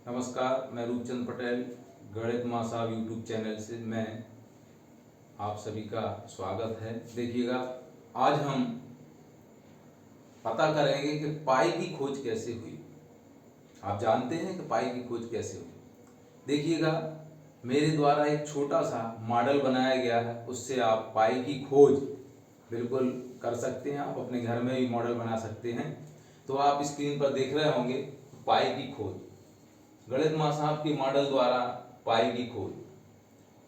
नमस्कार, मैं रूपचंद पटेल गणित माँ साहब यूट्यूब चैनल से मैं आप सभी का स्वागत है। देखिएगा, आज हम पता करेंगे कि पाई की खोज कैसे हुई। आप जानते हैं कि पाई की खोज कैसे हुई। देखिएगा, मेरे द्वारा एक छोटा सा मॉडल बनाया गया है, उससे आप पाई की खोज बिल्कुल कर सकते हैं। आप अपने घर में भी मॉडल बना सकते हैं। तो आप स्क्रीन पर देख रहे होंगे पाई की खोज, गणित माँ साहब के मॉडल द्वारा पाई की खोज।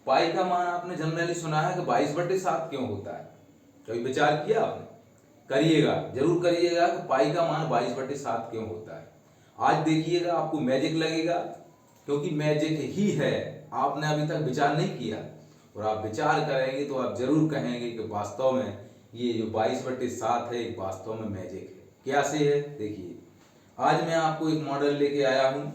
पाई का मान आपने जनरली सुना है कि 22/7 क्यों होता है। कभी विचार किया आपने? करिएगा, जरूर करिएगा कि पाई का मान 22/7 क्यों होता है। आज देखिएगा, आपको मैजिक लगेगा, क्योंकि मैजिक ही है। आपने अभी तक विचार नहीं किया और आप विचार करेंगे तो आप जरूर कहेंगे कि वास्तव में ये जो 22/7 है वास्तव में मैजिक है। कैसे है देखिए। आज मैं आपको एक मॉडल लेके आया हूँ।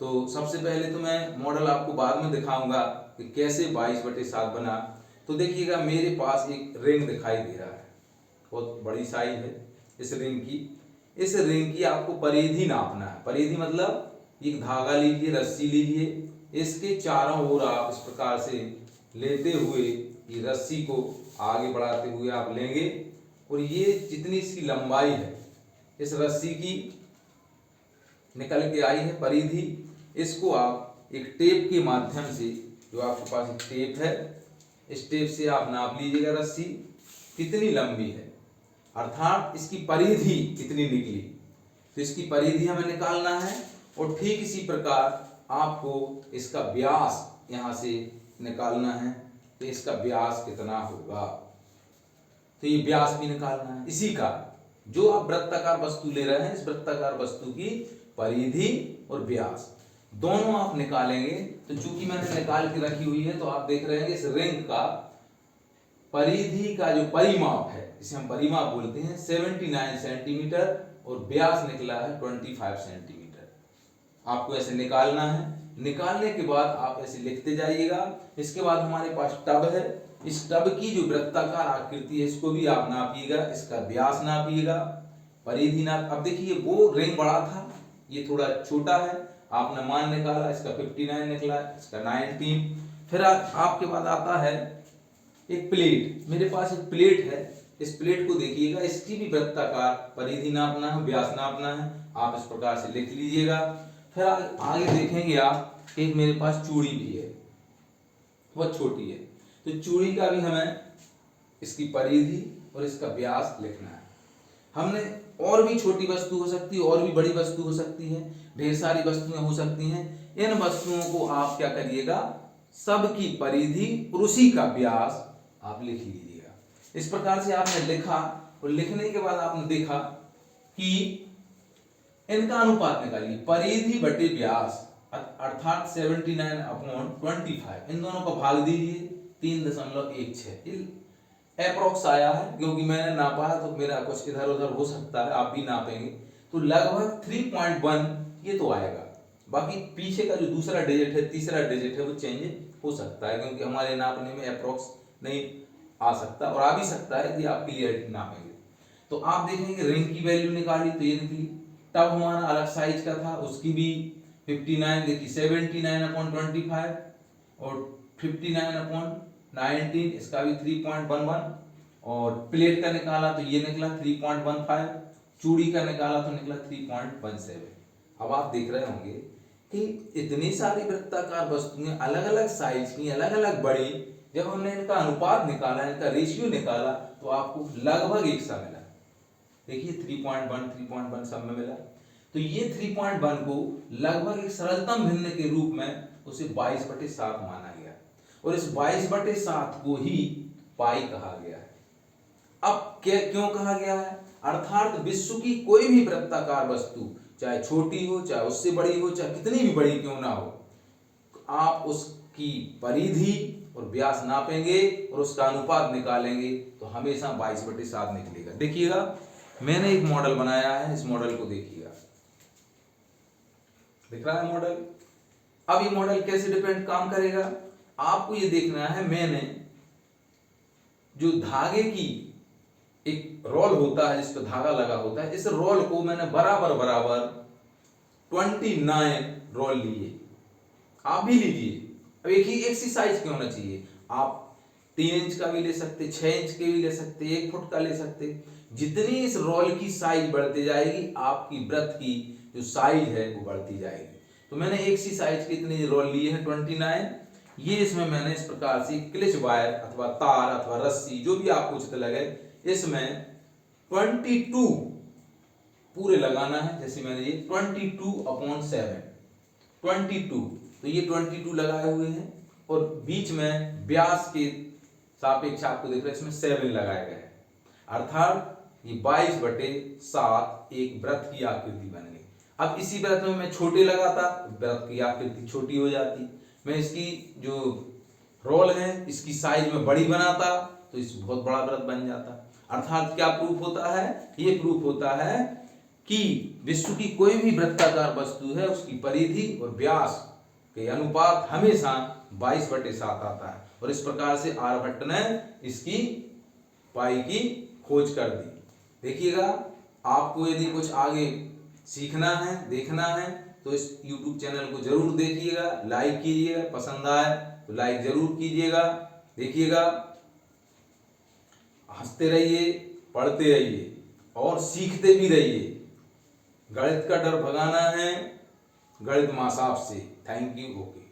तो सबसे पहले तो मैं मॉडल आपको बाद में दिखाऊंगा कि कैसे 22/7 बना। तो देखिएगा, मेरे पास एक रिंग दिखाई दे रहा है, बहुत बड़ी साइज है इस रिंग की। इस रिंग की आपको परिधि नापना है। परिधि मतलब एक धागा लीजिए, रस्सी लीजिए, इसके चारों ओर आप इस प्रकार से लेते हुए ये रस्सी को आगे बढ़ाते हुए आप लेंगे और ये जितनी इसकी लंबाई है इस रस्सी की निकल के आई है परिधि, इसको आप एक टेप के माध्यम से, जो आपके पास एक टेप है, इस टेप से आप नाप लीजिएगा रस्सी कितनी लंबी है, अर्थात इसकी परिधि कितनी निकली। तो इसकी परिधि हमें निकालना है और ठीक इसी प्रकार आपको इसका व्यास यहाँ से निकालना है। तो इसका व्यास कितना होगा, तो ये व्यास भी निकालना है। इसी का जो आप वृत्ताकार वस्तु ले रहे हैं, इस वृत्ताकार वस्तु की परिधि और व्यास दोनों आप निकालेंगे। तो चूंकि मैंने निकाल के रखी हुई है, तो आप देख रहे हैं इस रिंग का परिधि का जो परिमाप है, इसे हम परिमाप बोलते हैं, 79 सेंटीमीटर और व्यास निकला है 25 सेंटीमीटर। आपको ऐसे निकालना है। निकालने के बाद आप ऐसे लिखते जाइएगा। इसके बाद हमारे पास टब है। इस टब की जो वृत्ताकार आकृति है इसको भी आप नापिएगा, इसका व्यास नापिएगा, परिधि नाप। अब देखिए, वो रिंग बड़ा था, ये थोड़ा छोटा है। आपने मान निकाला, इसका 59 निकला, इसका 19। फिर आपके बाद आता है एक प्लेट। मेरे पास एक प्लेट है, इस प्लेट को देखिएगा, इसकी भी वृत्ताकार परिधि नापना है, व्यास नापना है। आप इस प्रकार से लिख लीजिएगा। फिर आगे देखेंगे आप, एक मेरे पास चूड़ी भी है, बहुत छोटी है। तो चूड़ी का भी हमें इसकी परिधि और इसका व्यास लिखना है। हमने और भी छोटी वस्तु हो सकती है, और भी बड़ी वस्तु हो सकती है, ढेर सारी वस्तुएं हो सकती हैं। इन वस्तुओं को आप क्या करिएगा, सबकी परिधि और उसी का व्यास आप लिख लीजिएगा। इस प्रकार से आपने लिखा और लिखने के बाद आपने देखा कि इनका अनुपात निकालिए, परिधि बटे व्यास, अर्थात 79/25। इन दोनों को भाग दीजिए 3.16। अप्रोक्स आया है, क्योंकि मैंने नापा है तो मेरा कुछ इधर उधर हो सकता है, आप भी नापेंगे तो लगभग 3.1 ये तो आएगा। बाकी पीछे का जो दूसरा डिजिट है, तीसरा डिजिट है, वो चेंज हो सकता है, क्योंकि हमारे नापने में अप्रोक्स नहीं आ सकता, और आ भी सकता है कि आप क्लियर नापेंगे। तो आप देखेंगे रिंग की वैल्यू निकाली तो ये निकली। टब हमारा अलग साइज का था, उसकी भी 59, देखिए 79/25 और 59/19, इसका भी 3.11। और प्लेट का निकाला तो ये निकला 3.15, चूड़ी का निकाला तो निकला 3.17। अब आप देख रहे होंगे कि इतनी सारी वृत्ताकार वस्तुएं अलग अलग साइज की, अलग अलग बड़ी, जब हमने इनका अनुपात निकाला, इनका रेशियो निकाला, तो आपको लगभग एक सा मिला। देखिए 3.1 3.1 सब में मिला। तो ये 3.1 को लगभग एक सरलतम भिन्न के रूप में उसे 22/7 माना गया, और इस 22/7 को ही पाई कहा गया है। अब क्यों कहा गया है, अर्थात विश्व की कोई भी वृत्ताकार वस्तु, चाहे छोटी हो, चाहे उससे बड़ी हो, चाहे कितनी भी बड़ी क्यों ना हो, आप उसकी परिधि और व्यास नापेंगे और उसका अनुपात निकालेंगे तो हमेशा 22/7 निकलेगा। देखिएगा, मैंने एक मॉडल बनाया है, इस मॉडल को देखिएगा, दिख रहा है मॉडल। अब ये मॉडल कैसे डिपेंड काम करेगा, आपको ये देखना है। मैंने जो धागे की एक रोल होता है, जिस पर धागा लगा होता है, इस रोल को मैंने बराबर 29 रोल लिए, आप भी लीजिए। अब एक सी साइज क्यों होना चाहिए, आप 3 इंच का भी ले सकते, 6 इंच के भी ले सकते, 1 फुट का ले सकते। जितनी इस रोल की साइज बढ़ती जाएगी आपकी व्रत की जो साइज है वो बढ़ती जाएगी। तो मैंने एक सी साइज के इतने रोल लिए हैं 29। ये इसमें मैंने इस प्रकार से क्लिच वायर अथवा तार अथवा रस्सी जो भी आपको उचित लगे इसमें 22 पूरे लगाना है। जैसे मैंने ये 22/7 22, तो ये 22 लगाए हुए हैं और बीच में व्यास के सापेक्ष आपको देख रहे हैं इसमें 7 लगाए गए हैं, अर्थात ये 22/7 एक व्रत की आकृति बन गई। अब इसी व्रत में मैं छोटे लगाता व्रत की आकृति छोटी हो जाती, मैं इसकी जो रोल है इसकी साइज में बड़ी बनाता तो इस बहुत बड़ा व्रत बन जाता। अर्थात क्या प्रूफ होता है, ये प्रूफ होता है कि विश्व की कोई भी वृत्ताकार वस्तु है उसकी परिधि और व्यास के अनुपात हमेशा 22/7 आता है। और इस प्रकार से आर्यभट्ट ने इसकी पाई की खोज कर दी। देखिएगा, आपको यदि कुछ आगे सीखना है देखना है तो इस YouTube चैनल को जरूर देखिएगा, लाइक कीजिएगा, पसंद आए तो लाइक जरूर कीजिएगा। देखिएगा, हंसते रहिए, पढ़ते रहिए और सीखते भी रहिए। गणित का डर भगाना है गणित माँ साहब से। Thank you. ओके।